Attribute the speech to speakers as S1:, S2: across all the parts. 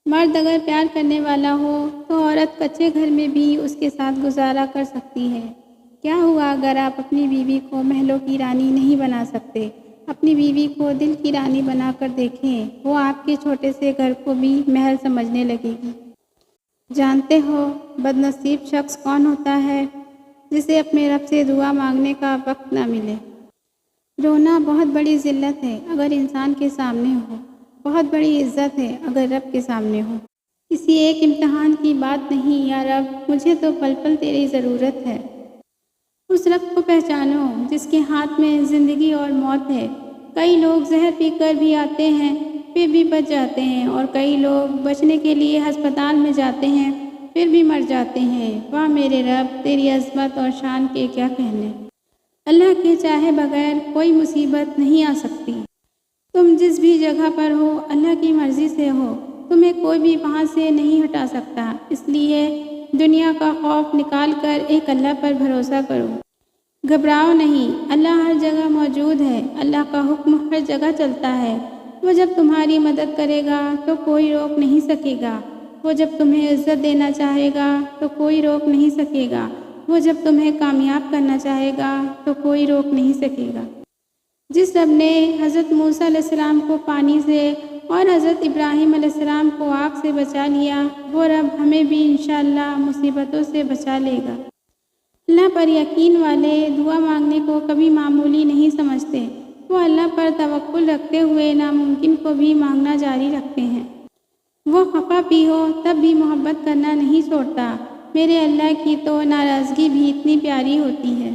S1: مرد اگر پیار کرنے والا ہو تو عورت کچے گھر میں بھی اس کے ساتھ گزارا کر سکتی ہے۔ کیا ہوا اگر آپ اپنی بیوی کو محلوں کی رانی نہیں بنا سکتے؟ اپنی بیوی کو دل کی رانی بنا کر دیکھیں، وہ آپ کے چھوٹے سے گھر کو بھی محل سمجھنے لگے گی۔ جانتے ہو بد نصیب شخص کون ہوتا ہے؟ جسے اپنے رب سے دعا مانگنے کا وقت نہ ملے۔ رونا بہت بڑی ذلت ہے اگر انسان کے سامنے ہو، بہت بڑی عزت ہے اگر رب کے سامنے ہو۔ کسی ایک امتحان کی بات نہیں، یا رب مجھے تو پل پل تیری ضرورت ہے۔ اس رب کو پہچانو جس کے ہاتھ میں زندگی اور موت ہے۔ کئی لوگ زہر پی کر بھی آتے ہیں پھر بھی بچ جاتے ہیں، اور کئی لوگ بچنے کے لیے ہسپتال میں جاتے ہیں پھر بھی مر جاتے ہیں۔ واہ میرے رب، تیری عظمت اور شان کے کیا کہنے۔ اللہ کے چاہے بغیر کوئی مصیبت نہیں آ سکتی۔ تم جس بھی جگہ پر ہو اللہ کی مرضی سے ہو، تمہیں کوئی بھی وہاں سے نہیں ہٹا سکتا۔ اس لیے دنیا کا خوف نکال کر ایک اللہ پر بھروسہ کرو۔ گھبراؤ نہیں، اللہ ہر جگہ موجود ہے، اللہ کا حکم ہر جگہ چلتا ہے۔ وہ جب تمہاری مدد کرے گا تو کوئی روک نہیں سکے گا، وہ جب تمہیں عزت دینا چاہے گا تو کوئی روک نہیں سکے گا، وہ جب تمہیں کامیاب کرنا چاہے گا تو کوئی روک نہیں سکے گا۔ جس رب نے حضرت موسیٰ علیہ السلام کو پانی سے اور حضرت ابراہیم علیہ السلام کو آگ سے بچا لیا، وہ رب ہمیں بھی انشاءاللہ مصیبتوں سے بچا لے گا۔ اللہ پر یقین والے دعا مانگنے کو کبھی معمولی نہیں سمجھتے، وہ اللہ پر توکل رکھتے ہوئے ناممکن کو بھی مانگنا جاری رکھتے ہیں۔ وہ خفا بھی ہو تب بھی محبت کرنا نہیں چھوڑتا۔ میرے اللہ کی تو ناراضگی بھی اتنی پیاری ہوتی ہے۔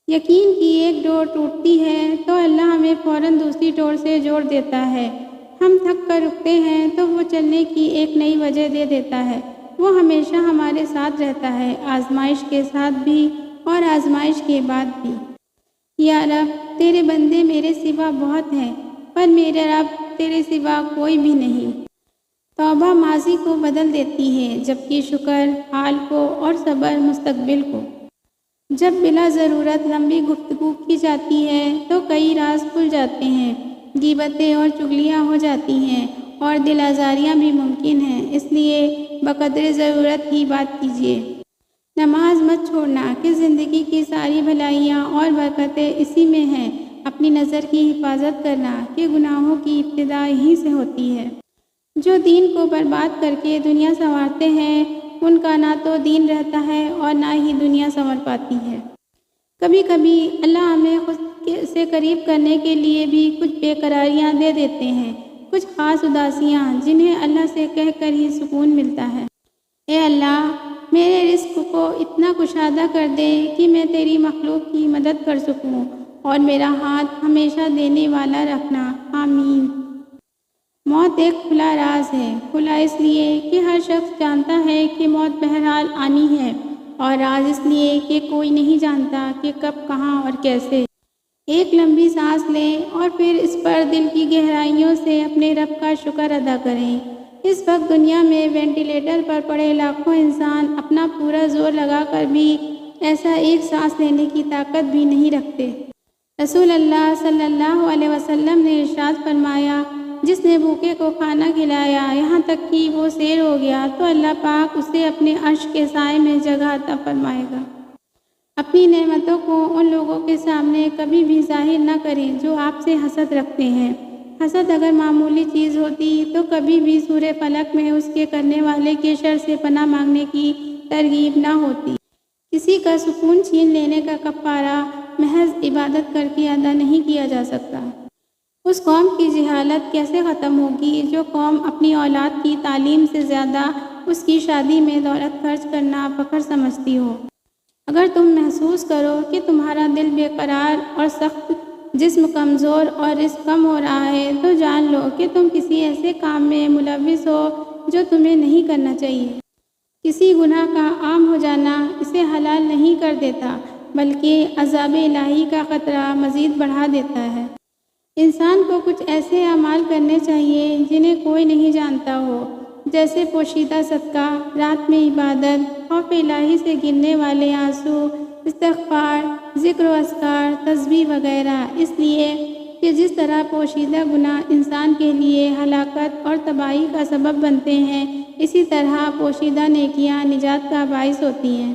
S1: یقین کی ایک ڈور ٹوٹتی ہے تو اللہ ہمیں فوراً دوسری ڈور سے جوڑ دیتا ہے۔ ہم تھک کر رکتے ہیں تو وہ چلنے کی ایک نئی وجہ دے دیتا ہے۔ وہ ہمیشہ ہمارے ساتھ رہتا ہے، آزمائش کے ساتھ بھی اور آزمائش کے بعد بھی۔ یا رب تیرے بندے میرے سوا بہت ہیں، پر میرے رب تیرے سوا کوئی بھی نہیں۔ توبہ ماضی کو بدل دیتی ہے، جبکہ شکر حال کو اور صبر مستقبل کو۔ جب بلا ضرورت لمبی گفتگو کی جاتی ہے تو کئی راز کھل جاتے ہیں، غیبتیں اور چغلیاں ہو جاتی ہیں اور دل آزاریاں بھی ممکن ہیں۔ اس لیے بقدر ضرورت ہی بات کیجیے۔ نماز مت چھوڑنا کہ زندگی کی ساری بھلائیاں اور برکتیں اسی میں ہیں۔ اپنی نظر کی حفاظت کرنا کہ گناہوں کی ابتدا یہیں سے ہوتی ہے۔ جو دین کو برباد کر کے دنیا سنوارتے ہیں ان کا نہ تو دین رہتا ہے اور نہ ہی دنیا سنور پاتی ہے۔ کبھی کبھی اللہ ہمیں خود سے قریب کرنے کے لیے بھی کچھ بے قراریاں دے دیتے ہیں، کچھ خاص اداسیاں جنہیں اللہ سے کہہ کر ہی سکون ملتا ہے۔ اے اللہ میرے رزق کو اتنا کشادہ کر دے کہ میں تیری مخلوق کی مدد کر سکوں، اور میرا ہاتھ ہمیشہ دینے والا رکھنا، آمین۔ موت ایک کھلا راز ہے، کھلا اس لیے کہ ہر شخص جانتا ہے کہ موت بہرحال آنی ہے، اور راز اس لیے کہ کوئی نہیں جانتا کہ کب، کہاں اور کیسے۔ ایک لمبی سانس لیں اور پھر اس پر دل کی گہرائیوں سے اپنے رب کا شکر ادا کریں۔ اس وقت دنیا میں وینٹیلیٹر پر پڑے لاکھوں انسان اپنا پورا زور لگا کر بھی ایسا ایک سانس لینے کی طاقت بھی نہیں رکھتے۔ رسول اللہ صلی اللہ علیہ وسلم نے ارشاد فرمایا، جس نے بھوکے کو کھانا کھلایا یہاں تک کہ وہ سیر ہو گیا تو اللہ پاک اسے اپنے عرش کے سائے میں جگہ عطا فرمائے گا۔ اپنی نعمتوں کو ان لوگوں کے سامنے کبھی بھی ظاہر نہ کریں جو آپ سے حسد رکھتے ہیں۔ حسد اگر معمولی چیز ہوتی تو کبھی بھی سورہ فلق میں اس کے کرنے والے کے شر سے پناہ مانگنے کی ترغیب نہ ہوتی۔ کسی کا سکون چھین لینے کا کفارہ محض عبادت کر کے ادا نہیں کیا جا سکتا۔ اس قوم کی جہالت کیسے ختم ہوگی جو قوم اپنی اولاد کی تعلیم سے زیادہ اس کی شادی میں دولت خرچ کرنا فخر سمجھتی ہو۔ اگر تم محسوس کرو کہ تمہارا دل بے قرار اور سخت، جسم کمزور اور رزق کم ہو رہا ہے تو جان لو کہ تم کسی ایسے کام میں ملوث ہو جو تمہیں نہیں کرنا چاہیے۔ کسی گناہ کا عام ہو جانا اسے حلال نہیں کر دیتا، بلکہ عذاب الہی کا خطرہ مزید بڑھا دیتا ہے۔ انسان کو کچھ ایسے اعمال کرنے چاہیے جنہیں کوئی نہیں جانتا ہو، جیسے پوشیدہ صدقہ، رات میں عبادت، خوف الہی سے گرنے والے آنسو، استغفار، ذکر و اذکار، تسبیح وغیرہ۔ اس لیے کہ جس طرح پوشیدہ گناہ انسان کے لیے ہلاکت اور تباہی کا سبب بنتے ہیں، اسی طرح پوشیدہ نیکیاں نجات کا باعث ہوتی ہیں۔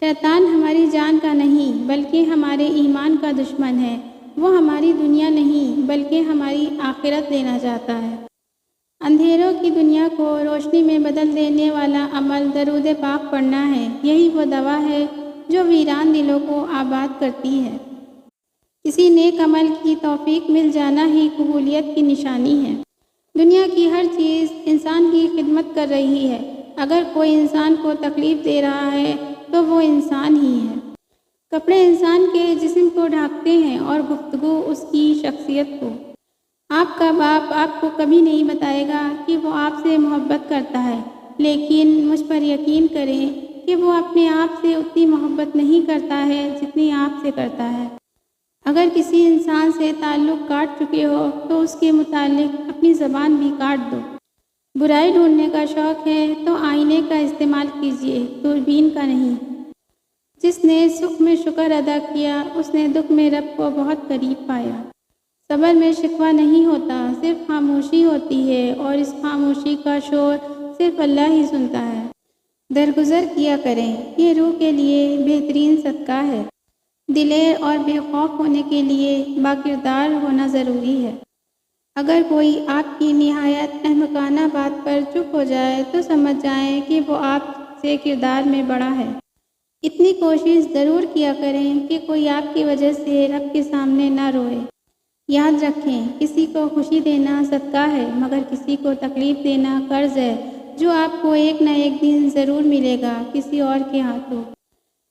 S1: شیطان ہماری جان کا نہیں بلکہ ہمارے ایمان کا دشمن ہے۔ وہ ہماری دنیا نہیں بلکہ ہماری آخرت لینا چاہتا ہے۔ اندھیروں کی دنیا کو روشنی میں بدل دینے والا عمل درود پاک پڑھنا ہے۔ یہی وہ دوا ہے جو ویران دلوں کو آباد کرتی ہے۔ کسی نیک عمل کی توفیق مل جانا ہی قبولیت کی نشانی ہے۔ دنیا کی ہر چیز انسان کی خدمت کر رہی ہے۔ اگر کوئی انسان کو تکلیف دے رہا ہے تو وہ انسان ہی ہے۔ کپڑے انسان کے جسم کو ڈھانپتے ہیں اور گفتگو اس کی شخصیت کو۔ آپ کا باپ آپ کو کبھی نہیں بتائے گا کہ وہ آپ سے محبت کرتا ہے، لیکن مجھ پر یقین کریں کہ وہ اپنے آپ سے اتنی محبت نہیں کرتا ہے جتنی آپ سے کرتا ہے۔ اگر کسی انسان سے تعلق کاٹ چکے ہو تو اس کے متعلق اپنی زبان بھی کاٹ دو۔ برائی ڈھونڈنے کا شوق ہے تو آئینے کا استعمال کیجیے، دوربین کا نہیں۔ جس نے سکھ میں شکر ادا کیا اس نے دکھ میں رب کو بہت قریب پایا۔ صبر میں شکوہ نہیں ہوتا، صرف خاموشی ہوتی ہے، اور اس خاموشی کا شور صرف اللہ ہی سنتا ہے۔ درگزر کیا کریں، یہ روح کے لیے بہترین صدقہ ہے۔ دلیر اور بے خوف ہونے کے لیے باکردار ہونا ضروری ہے۔ اگر کوئی آپ کی نہایت احمقانہ بات پر چپ ہو جائے تو سمجھ جائیں کہ وہ آپ سے کردار میں بڑا ہے۔ اتنی کوشش ضرور کیا کریں کہ کوئی آپ کی وجہ سے رب کے سامنے نہ روئے۔ یاد رکھیں، کسی کو خوشی دینا صدقہ ہے، مگر کسی کو تکلیف دینا قرض ہے جو آپ کو ایک نہ ایک دن ضرور ملے گا کسی اور کے ہاتھوں۔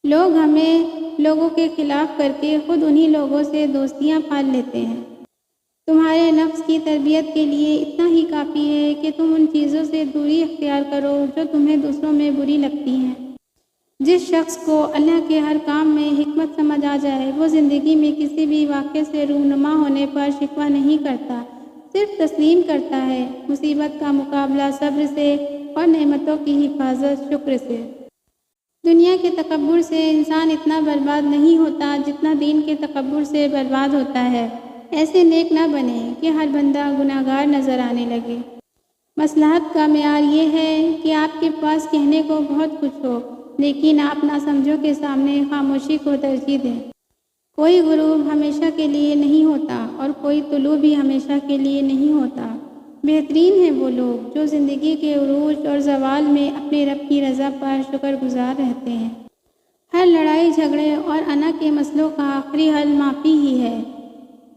S1: لوگ ہمیں لوگوں کے خلاف کر کے خود انہی لوگوں سے دوستیاں پال لیتے ہیں۔ تمہارے نفس کی تربیت کے لیے اتنا ہی کافی ہے کہ تم ان چیزوں سے دوری اختیار کرو جو تمہیں دوسروں میں بری لگتی ہیں۔ جس شخص کو اللہ کے ہر کام میں حکمت سمجھ آ جائے وہ زندگی میں کسی بھی واقعے سے رونما ہونے پر شکوہ نہیں کرتا، صرف تسلیم کرتا ہے۔ مصیبت کا مقابلہ صبر سے اور نعمتوں کی حفاظت شکر سے۔ دنیا کے تکبر سے انسان اتنا برباد نہیں ہوتا جتنا دین کے تکبر سے برباد ہوتا ہے۔ ایسے نیک نہ بنے کہ ہر بندہ گناہگار نظر آنے لگے۔ مصلحت کا معیار یہ ہے کہ آپ کے پاس کہنے کو بہت کچھ ہو، لیکن آپ ناسمجھوں کے سامنے خاموشی کو ترجیح دیں۔ کوئی غروب ہمیشہ کے لیے نہیں ہوتا اور کوئی طلوع بھی ہمیشہ کے لیے نہیں ہوتا۔ بہترین ہیں وہ لوگ جو زندگی کے عروج اور زوال میں اپنے رب کی رضا پر شکر گزار رہتے ہیں۔ ہر لڑائی جھگڑے اور انا کے مسئلوں کا آخری حل معافی ہی ہے۔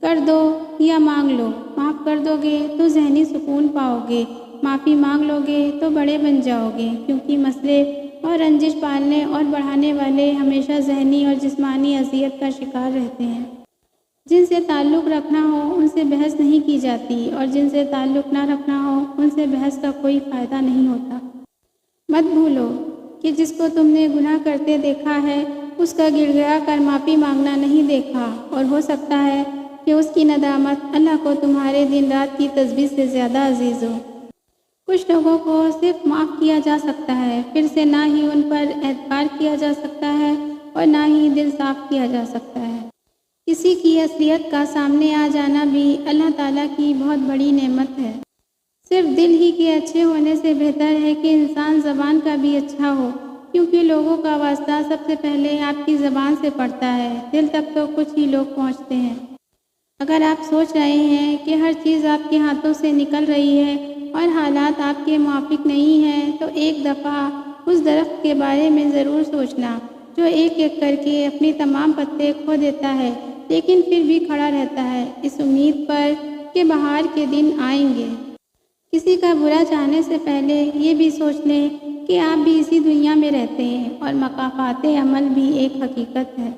S1: کر دو یا مانگ لو، معاف کر دو گے تو ذہنی سکون پاؤ گے، معافی مانگ لو گے تو بڑے بن جاؤ گے، کیونکہ مسئلے اور رنجش پالنے اور بڑھانے والے ہمیشہ ذہنی اور جسمانی اذیت کا شکار رہتے ہیں۔ جن سے تعلق رکھنا ہو ان سے بحث نہیں کی جاتی، اور جن سے تعلق نہ رکھنا ہو ان سے بحث کا کوئی فائدہ نہیں ہوتا۔ مت بھولو کہ جس کو تم نے گناہ کرتے دیکھا ہے اس کا گڑ گڑا کر معافی مانگنا نہیں دیکھا، اور ہو سکتا ہے کہ اس کی ندامت اللہ کو تمہارے دن رات کی تسبیح سے زیادہ عزیز ہو۔ کچھ لوگوں کو صرف معاف کیا جا سکتا ہے، پھر سے نہ ہی ان پر اعتبار کیا جا سکتا ہے اور نہ ہی دل صاف کیا جا سکتا ہے۔ کسی کی اصلیت کا سامنے آ جانا بھی اللہ تعالیٰ کی بہت بڑی نعمت ہے۔ صرف دل ہی کے اچھے ہونے سے بہتر ہے کہ انسان زبان کا بھی اچھا ہو، کیونکہ لوگوں کا واسطہ سب سے پہلے آپ کی زبان سے پڑتا ہے، دل تک تو کچھ ہی لوگ پہنچتے ہیں۔ اگر آپ سوچ رہے ہیں کہ ہر چیز آپ کے ہاتھوں سے نکل رہی ہے اور حالات آپ کے موافق نہیں ہیں تو ایک دفعہ اس درخت کے بارے میں ضرور سوچنا جو ایک ایک کر کے اپنی تمام پتے کھو دیتا ہے لیکن پھر بھی کھڑا رہتا ہے اس امید پر کہ بہار کے دن آئیں گے۔ کسی کا برا چاہنے سے پہلے یہ بھی سوچ لیں کہ آپ بھی اسی دنیا میں رہتے ہیں اور مقافات عمل بھی ایک حقیقت ہے۔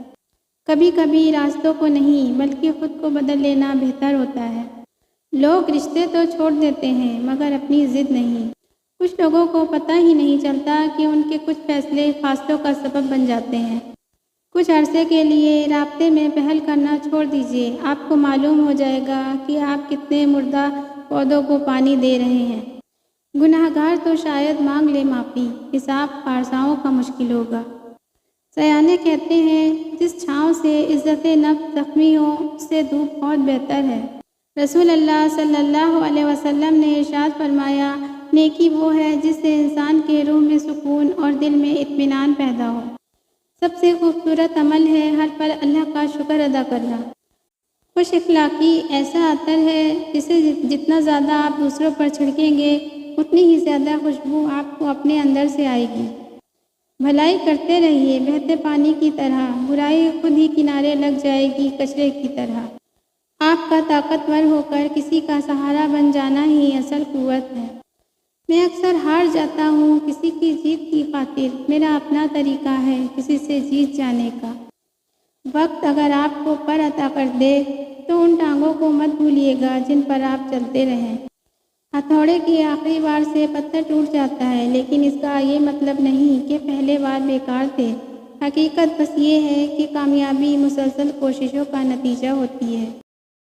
S1: کبھی کبھی راستوں کو نہیں بلکہ خود کو بدل لینا بہتر ہوتا ہے۔ لوگ رشتے تو چھوڑ دیتے ہیں مگر اپنی ضد نہیں۔ کچھ لوگوں کو پتہ ہی نہیں چلتا کہ ان کے کچھ فیصلے فاصلوں کا سبب بن جاتے ہیں۔ کچھ عرصے کے لیے رابطے میں پہل کرنا چھوڑ دیجیے، آپ کو معلوم ہو جائے گا کہ آپ کتنے مردہ پودوں کو پانی دے رہے ہیں۔ گناہگار تو شاید مانگ لے معافی، حساب پارساؤں کا مشکل ہوگا۔ سیانے کہتے ہیں جس چھاؤں سے عزت نفس زخمی ہو اس سے دھوپ بہت بہتر ہے۔ رسول اللہ صلی اللہ علیہ وسلم نے ارشاد فرمایا، نیکی وہ ہے جس سے انسان کے روح میں سکون اور دل میں اطمینان پیدا ہو۔ سب سے خوبصورت عمل ہے ہر پل اللہ کا شکر ادا کرنا۔ خوش اخلاقی ایسا عطر ہے جسے جتنا زیادہ آپ دوسروں پر چھڑکیں گے اتنی ہی زیادہ خوشبو آپ کو اپنے اندر سے آئے گی۔ بھلائی کرتے رہیے بہتے پانی کی طرح، برائی خود ہی کنارے لگ جائے گی کچرے کی طرح۔ آپ کا طاقتور ہو کر کسی کا سہارا بن جانا ہی اصل قوت ہے۔ میں اکثر ہار جاتا ہوں کسی کی جیت کی خاطر، میرا اپنا طریقہ ہے کسی سے جیت جانے کا۔ وقت اگر آپ کو پر عطا کر دے تو ان ٹانگوں کو مت بھولیے گا جن پر آپ چلتے رہیں۔ ہتھوڑے کی آخری وار سے پتھر ٹوٹ جاتا ہے، لیکن اس کا یہ مطلب نہیں کہ پہلے وار بیکار تھے۔ حقیقت بس یہ ہے کہ کامیابی مسلسل کوششوں کا نتیجہ ہوتی ہے۔